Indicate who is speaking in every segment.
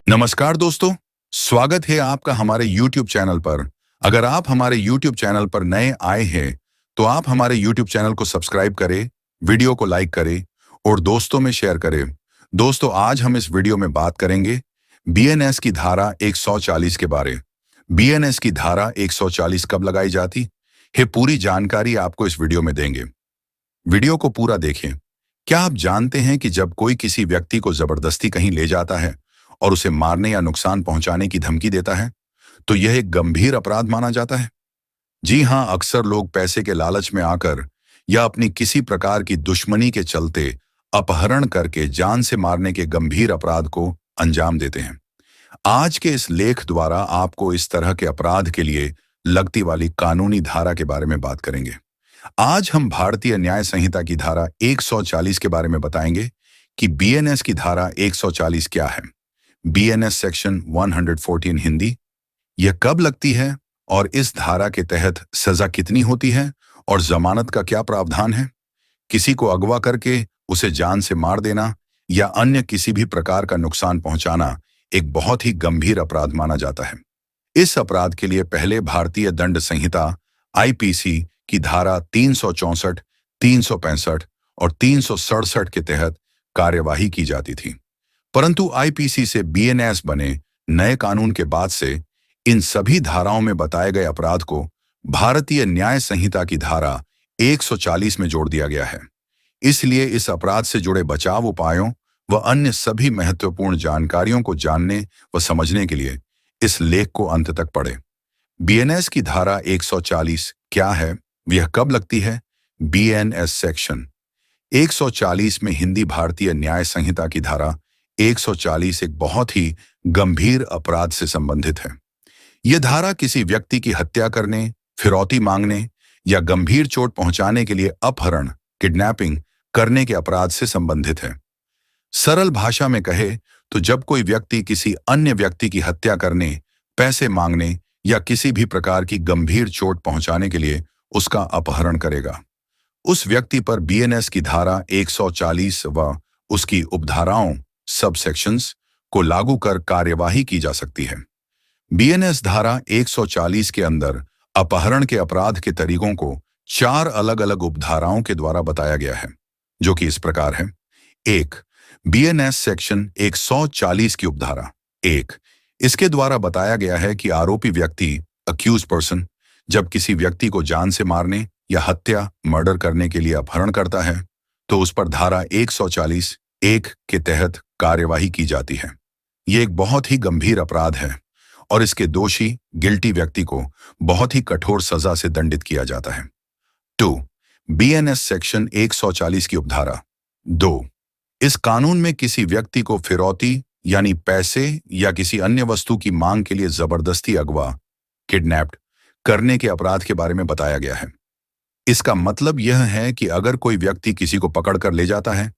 Speaker 1: नमस्कार दोस्तों, स्वागत है आपका हमारे YouTube चैनल पर। अगर आप हमारे YouTube चैनल पर नए आए हैं, तो आप हमारे YouTube चैनल को सब्सक्राइब करें, वीडियो को लाइक करें और दोस्तों में शेयर करें। दोस्तों, आज हम इस वीडियो में बात करेंगे BNS की धारा 140 के बारे। BNS की धारा 140 कब लगाई जाती है, पूरी जानकारी आपको इस वीडियो में देंगे। वीडियो को पूरा देखें। क्या आप जानते हैं कि जब कोई किसी व्यक्ति को जबरदस्ती कहीं ले जाता है और उसे मारने या नुकसान पहुंचाने की धमकी देता है, तो यह एक गंभीर अपराध माना जाता है? जी हां, अक्सर लोग पैसे के लालच में आकर या अपनी किसी प्रकार की दुश्मनी के चलते अपहरण करके जान से मारने के गंभीर अपराध को अंजाम देते हैं। आज के इस लेख द्वारा आपको इस तरह के अपराध के लिए लगती वाली कानूनी धारा के बारे में बात करेंगे। आज हम भारतीय न्याय संहिता की धारा 140 के बारे में बताएंगे कि BNS की धारा 140 क्या है। BNS सेक्शन 114 हिंदी, यह कब लगती है और इस धारा के तहत सजा कितनी होती है और जमानत का क्या प्रावधान है। किसी को अगवा करके उसे जान से मार देना या अन्य किसी भी प्रकार का नुकसान पहुंचाना एक बहुत ही गंभीर अपराध माना जाता है। इस अपराध के लिए पहले भारतीय दंड संहिता IPC की धारा 364, 365 और 367 के तहत कार्यवाही की जाती थी, परंतु IPC से BNS बने नए कानून के बाद से इन सभी धाराओं में बताए गए अपराध को भारतीय न्याय संहिता की धारा 140 में जोड़ दिया गया है। इसलिए इस अपराध से जुड़े बचाव उपायों व अन्य सभी महत्वपूर्ण जानकारियों को जानने व समझने के लिए इस लेख को अंत तक पढ़ें। BNS की धारा 140 क्या है, यह कब लगती है। BNS सेक्शन 140 में हिंदी भारतीय न्याय संहिता की धारा 140 एक बहुत ही गंभीर अपराध से संबंधित है। यह धारा किसी व्यक्ति की हत्या करने, फिरौती मांगने या गंभीर चोट पहुंचाने के लिए अपहरण, किडनैपिंग करने के अपराध से संबंधित है। सरल भाषा में कहे तो जब कोई व्यक्ति किसी अन्य व्यक्ति की हत्या करने, पैसे मांगने या किसी भी प्रकार की गंभीर चोट पहुंचाने के लिए उसका अपहरण करेगा, उस व्यक्ति पर BNS की धारा 140 व उसकी उपधाराओं सब सेक्शंस को लागू कर कार्यवाही की जा सकती है। BNS धारा 140 के अंदर अपहरण के अपराध के तरीकों को 4 अलग अलग उपधाराओं के द्वारा बताया गया है, जो कि इस प्रकार है। 1. BNS सेक्शन 140 की उपधारा 1, इसके द्वारा बताया गया है कि आरोपी व्यक्ति अक्यूज पर्सन जब किसी व्यक्ति को जान से मारने या हत्या, मर्डर करने के लिए अपहरण करता है, तो उस पर धारा 140(1) के तहत कार्यवाही की जाती है। ये एक बहुत ही गंभीर अपराध है और इसके दोषी गिल्टी व्यक्ति को बहुत ही कठोर सजा से दंडित किया जाता है। 2. BNS सेक्शन 140 की उपधारा 2, इस कानून में किसी व्यक्ति को फिरौती यानी पैसे या किसी अन्य वस्तु की मांग के लिए जबरदस्ती अगवा, किडनैप्ड करने के अपराध के बारे में बताया गया है। इसका मतलब यह है कि अगर कोई व्यक्ति किसी को पकड़कर ले जाता है,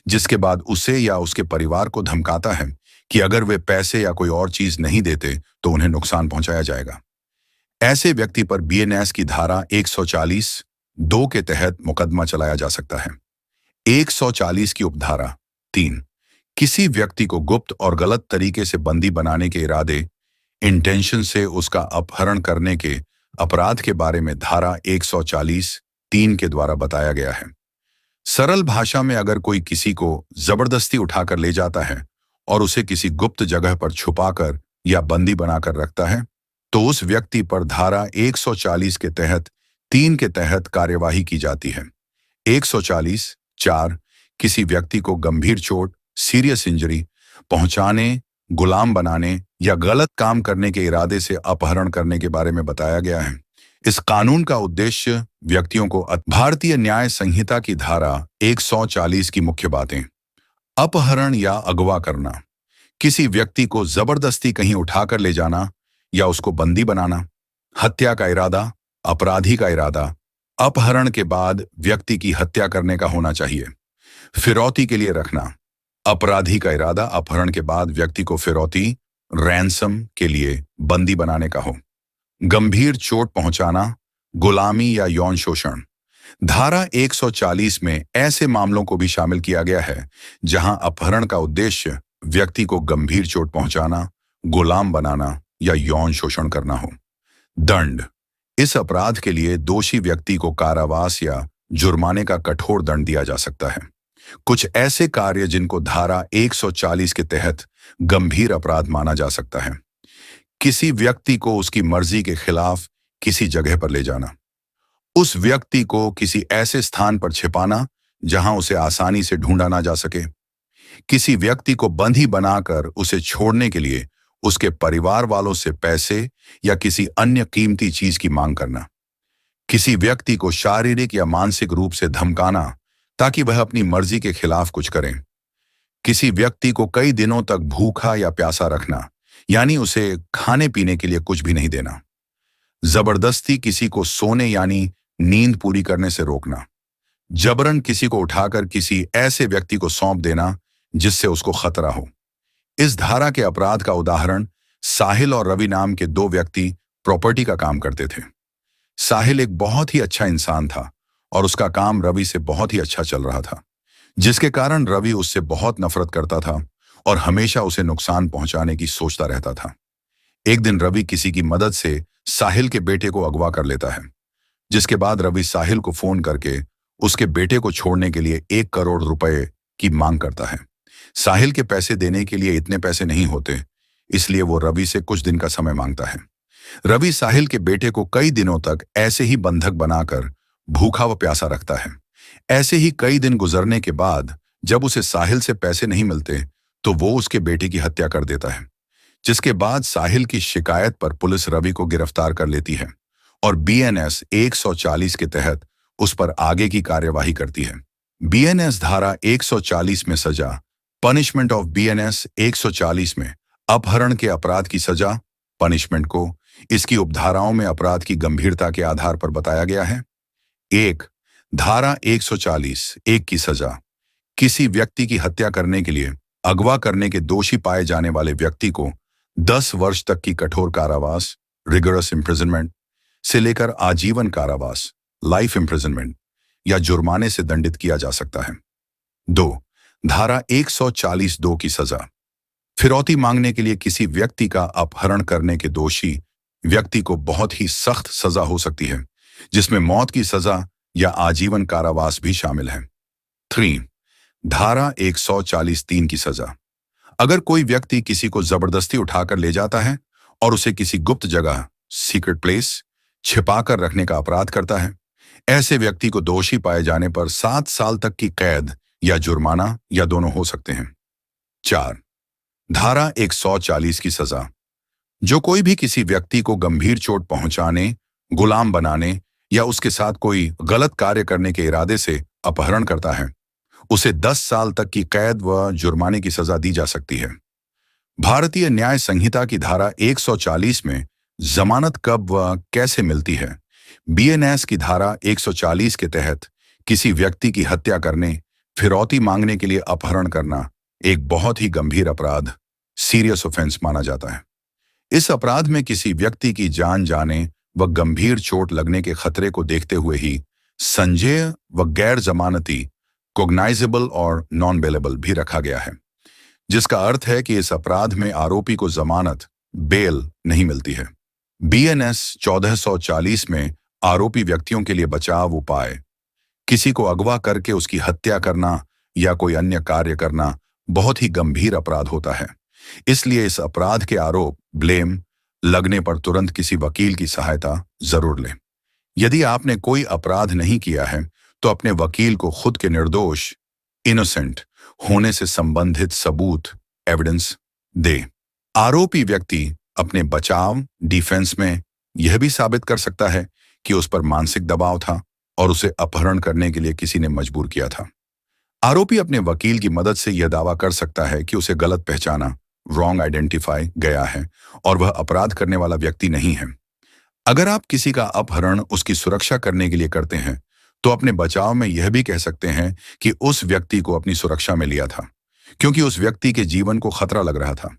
Speaker 1: जिसके बाद उसे या उसके परिवार को धमकाता है कि अगर वे पैसे या कोई और चीज नहीं देते तो उन्हें नुकसान पहुंचाया जाएगा, ऐसे व्यक्ति पर BNS की धारा 140(2) के तहत मुकदमा चलाया जा सकता है। 140 की उपधारा 3, किसी व्यक्ति को गुप्त और गलत तरीके से बंदी बनाने के इरादे, इंटेंशन से उसका अपहरण करने के अपराध के बारे में धारा 140(3) के द्वारा बताया गया है। सरल भाषा में अगर कोई किसी को जबरदस्ती उठाकर ले जाता है और उसे किसी गुप्त जगह पर छुपाकर या बंदी बनाकर रखता है, तो उस व्यक्ति पर धारा 140 के तहत 3 के तहत कार्यवाही की जाती है। 140(4), किसी व्यक्ति को गंभीर चोट, सीरियस इंजरी पहुंचाने, गुलाम बनाने या गलत काम करने के इरादे से अपहरण करने के बारे में बताया गया है। इस कानून का उद्देश्य व्यक्तियों को भारतीय न्याय संहिता की धारा 140 की मुख्य बातें: अपहरण या अगवा करना, किसी व्यक्ति को जबरदस्ती कहीं उठाकर ले जाना या उसको बंदी बनाना, हत्या का इरादा, अपराधी का इरादा, अपहरण के बाद व्यक्ति की हत्या करने का होना चाहिए, फिरौती के लिए रखना, अपराधी का इरादा अपहरण के बाद व्यक्ति को फिरौती, रैंसम के लिए बंदी बनाने का हो, गंभीर चोट पहुंचाना, गुलामी या यौन शोषण। धारा 140 में ऐसे मामलों को भी शामिल किया गया है जहां अपहरण का उद्देश्य व्यक्ति को गंभीर चोट पहुंचाना, गुलाम बनाना या यौन शोषण करना हो। दंड, इस अपराध के लिए दोषी व्यक्ति को कारावास या जुर्माने का कठोर दंड दिया जा सकता है। कुछ ऐसे कार्य जिनको धारा 140 के तहत गंभीर अपराध माना जा सकता है। किसी व्यक्ति को उसकी मर्जी के खिलाफ किसी जगह पर ले जाना, उस व्यक्ति को किसी ऐसे स्थान पर छिपाना जहां उसे आसानी से ढूंढा ना जा सके, किसी व्यक्ति को बंदी बनाकर उसे छोड़ने के लिए उसके परिवार वालों से पैसे या किसी अन्य कीमती चीज की मांग करना, किसी व्यक्ति को शारीरिक या मानसिक रूप से धमकाना ताकि वह अपनी मर्जी के खिलाफ कुछ करें, किसी व्यक्ति को कई दिनों तक भूखा या प्यासा रखना, यानी उसे खाने पीने के लिए कुछ भी नहीं देना, जबरदस्ती किसी को सोने यानी नींद पूरी करने से रोकना, जबरन किसी को उठाकर किसी ऐसे व्यक्ति को सौंप देना जिससे उसको खतरा हो। इस धारा के अपराध का उदाहरण साहिल और रवि नाम के दो व्यक्ति प्रॉपर्टी का काम करते थे। साहिल एक बहुत ही अच्छा इंसान था और उसका काम रवि से बहुत ही अच्छा चल रहा था, जिसके कारण रवि उससे बहुत नफरत करता था और हमेशा उसे नुकसान पहुंचाने की सोचता रहता था। एक दिन रवि किसी की मदद से साहिल के बेटे को अगवा कर लेता है, जिसके बाद रवि साहिल को फोन करके उसके बेटे को छोड़ने के लिए 1 करोड़ रुपए की मांग करता है। साहिल के पैसे देने के लिए इतने पैसे नहीं होते, इसलिए वो रवि से कुछ दिन का समय मांगता है। रवि साहिल के बेटे को कई दिनों तक ऐसे ही बंधक बनाकर भूखा व प्यासा रखता है। ऐसे ही कई दिन गुजरने के बाद जब उसे साहिल से पैसे नहीं मिलते तो वो उसके बेटे की हत्या कर देता है, जिसके बाद साहिल की शिकायत पर पुलिस रवि को गिरफ्तार कर लेती है और बीएनएस 140 के तहत उस पर आगे की कार्यवाही करती है। बीएनएस धारा 140 में सजा, पनिशमेंट ऑफ बीएनएस 140 में अपहरण के अपराध की सजा, पनिशमेंट को इसकी उपधाराओं में अपराध की गंभीरता के आधार पर बताया गया है। 1. धारा 140(1) की सजा, किसी व्यक्ति की हत्या करने के लिए अगवा करने के दोषी पाए जाने वाले व्यक्ति को 10 वर्ष तक की कठोर कारावास, रिगरस इम्प्रिजनमेंट से लेकर आजीवन कारावास, लाइफ इम्प्रिजनमेंट या जुर्माने से दंडित किया जा सकता है। 2. धारा 140(2) की सजा, फिरौती मांगने के लिए किसी व्यक्ति का अपहरण करने के दोषी व्यक्ति को बहुत ही सख्त सजा हो सकती है, जिसमें मौत की सजा या आजीवन कारावास भी शामिल है। 3. धारा 140(3) की सजा, अगर कोई व्यक्ति किसी को जबरदस्ती उठाकर ले जाता है और उसे किसी गुप्त जगह, सीक्रेट प्लेस, छिपाकर रखने का अपराध करता है, ऐसे व्यक्ति को दोषी पाए जाने पर 7 साल तक की कैद या जुर्माना या दोनों हो सकते हैं। 4. धारा 140 की सजा, जो कोई भी किसी व्यक्ति को गंभीर चोट पहुंचाने, गुलाम बनाने या उसके साथ कोई गलत कार्य करने के इरादे से अपहरण करता है, उसे 10 साल तक की कैद व जुर्माने की सजा दी जा सकती है। भारतीय न्याय संहिता की धारा 140 में जमानत कब व कैसे मिलती है। बीएनएस की धारा 140 के तहत किसी व्यक्ति की हत्या करने, फिरौती मांगने के लिए अपहरण करना एक बहुत ही गंभीर अपराध, सीरियस ऑफेंस माना जाता है। इस अपराध में किसी व्यक्ति की जान जाने व गंभीर चोट लगने के खतरे को देखते हुए ही संज्ञेय व गैर जमानती, कोग्नाइजेबल और नॉन बेलेबल भी रखा गया है, जिसका अर्थ है कि इस अपराध में आरोपी को जमानत, बेल नहीं मिलती है। बीएनएस 1440 में आरोपी व्यक्तियों के लिए बचाव उपाय, किसी को अगवा करके उसकी हत्या करना या कोई अन्य कार्य करना बहुत ही गंभीर अपराध होता है। इसलिए इस अपराध के आरोप, ब्लेम लगने पर तुरंत किसी वकील की सहायता जरूर लें। यदि आपने कोई अपराध नहीं किया है तो अपने वकील को खुद के निर्दोष, इनोसेंट होने से संबंधित सबूत, एविडेंस दे। आरोपी व्यक्ति अपने बचाव, डिफेंस में यह भी साबित कर सकता है कि उस पर मानसिक दबाव था और उसे अपहरण करने के लिए किसी ने मजबूर किया था। आरोपी अपने वकील की मदद से यह दावा कर सकता है कि उसे गलत पहचाना, रॉन्ग आइडेंटिफाई गया है और वह अपराध करने वाला व्यक्ति नहीं है। अगर आप किसी का अपहरण उसकी सुरक्षा करने के लिए करते हैं तो अपने बचाव में यह भी कह सकते हैं कि उस व्यक्ति को अपनी सुरक्षा में लिया था क्योंकि उस व्यक्ति के जीवन को खतरा लग रहा था।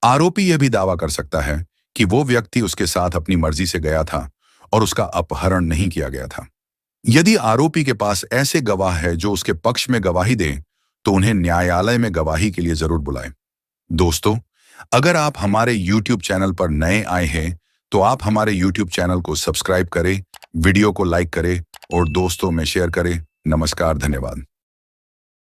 Speaker 1: आरोपी यह भी दावा कर सकता है कि वो व्यक्ति उसके साथ अपनी मर्जी से गया था और उसका अपहरण नहीं किया गया था। यदि आरोपी के पास ऐसे गवाह है जो उसके पक्ष में गवाही दें तो उन्हें न्यायालय में गवाही के लिए जरूर बुलाएं। दोस्तों, अगर आप हमारे YouTube चैनल पर नए आए हैं, तो आप हमारे YouTube चैनल को सब्सक्राइब करें, वीडियो को लाइक करें और दोस्तों में शेयर करें। नमस्कार, धन्यवाद।